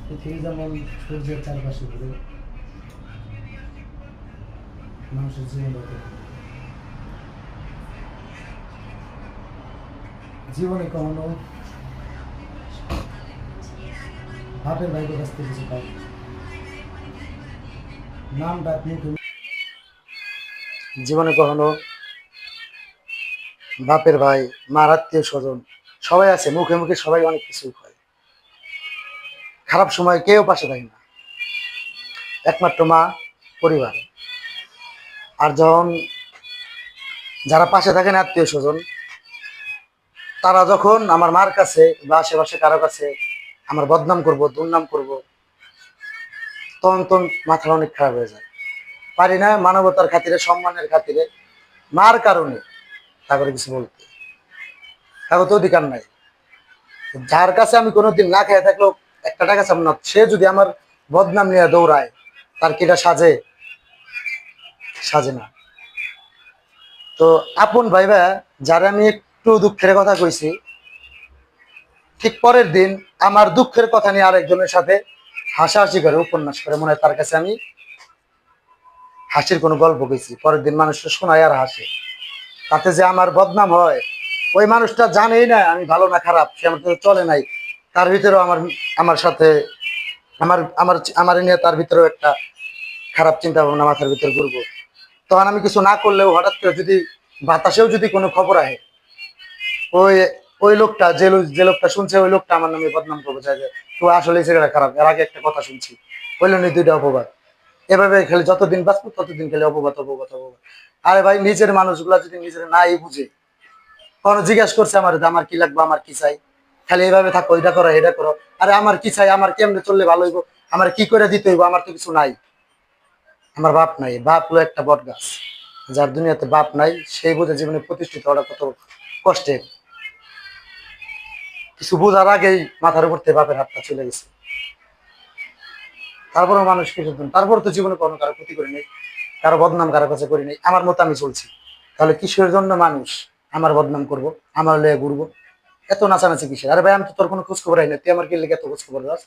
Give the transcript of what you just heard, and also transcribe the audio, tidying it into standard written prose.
পৃথিবী যেমন সূর্যের চারপাশে ঘুরে, মানুষের জীবন জীবনে কখনো বাপের ভাইকে কাছ থেকে কিছু পাই, নাম ডাক মুখে জীবনে কখনো বাপের ভাই, মার আত্মীয় স্বজন সবাই আছে, মুখে মুখে সবাই অনেক কিছু হয়। খারাপ সময় কেউ পাশে থাকে না, একমাত্র মা, পরিবার। আর যখন যারা পাশে থাকে না, আত্মীয় স্বজন, তারা যখন আমার মার কাছে বা আশেপাশে কারো কাছে আমার বদনাম করব, দুর্নাম করব, তখন তখন মাথা অনেক খারাপ হয়ে যায়। পারি না মানবতার খাতিরে, সম্মানের খাতিরে, মার কারণে তারপরে কিছু বলতে, তারপর তো অধিকার নাই। যার কাছে আমি কোনোদিন না খেয়ে থাকলেও একটা টাকা চাম না, সে যদি আমার বদনাম নিয়ে দৌড়ায়, তার কিটা সাজে? সাজে না। তো আপন ভাইবা যারা আমি একটু দুঃখের কথা কইছি, ঠিক পরের দিন আমার দুঃখের কথা নিয়ে আরেকজনের সাথে হাসাহাসি করে, উপন্যাস করে, মনে হয় তার কাছে আমি হাসির কোনো গল্প কইছি। পরের দিন মানুষটা শোনায় আর হাসে, তাতে যে আমার বদনাম হয়, ওই মানুষটা জানেই না আমি ভালো না খারাপ, সে আমার সাথে চলে নাই, তার ভিতরেও আমার আমার সাথে আমার আমার আমার নিয়ে তার ভিতরেও একটা খারাপ চিন্তা ভাবনা মাথার ভিতরে ঘুরবো। তখন আমি কিছু না করলেও হঠাৎ করে যদি বাতাসেও যদি কোনো খবর আহে, ওই ওই লোকটা যে লোকটা শুনছে, ওই লোকটা আমার নামে বদনাম করবো, চাই যে তো আসলে ছেলেটা খারাপ, এর আগে একটা কথা শুনছি, হইল নি দুইটা অপবাদ। এভাবে খেলে যতদিন বাঁচবো ততদিন খেলে অপবাদ অপবাদ অপবাদ। আরে ভাই, নিজের মানুষগুলা যদি নিজের নাই বুঝে, কখনো জিজ্ঞাসা করছে আমার আমার কি লাগবে, আমার কি চাই, খালি এইভাবে থাকো, এটা করো এটা করো। আরে আমার কি চাই, আমার কেমনে চললে ভালো হইব, আমার কি করে দিতে হইব, আমার তো কিছু নাই। আমার বাপ নাই, বাপ হলো একটা বট গাছ। যার দুনিয়াতে বাপ নাই, সেই বোঝে জীবনে প্রতিষ্ঠিত হওয়াটা কত কষ্টের। কিছু বোঝার আগেই মাথার উপর থেকে বাপের হাতটা চলে গেছে। তারপরেও মানুষ কিছু, তারপর তো জীবনে কোনো কারো ক্ষতি করি নাই, কারো বদনাম কারো কাছে করি নাই, আমার মতো আমি চলছি। তাহলে কিসের জন্য মানুষ আমার বদনাম করব, আমার লয়ে ঘুরবো? এত নাচানাচি কিসের? আরে ভাই, আমি তো তোর কোনো খোঁজ খবর হয় না, তুই আমার কি লেগে এত খোঁজ খবর দাস?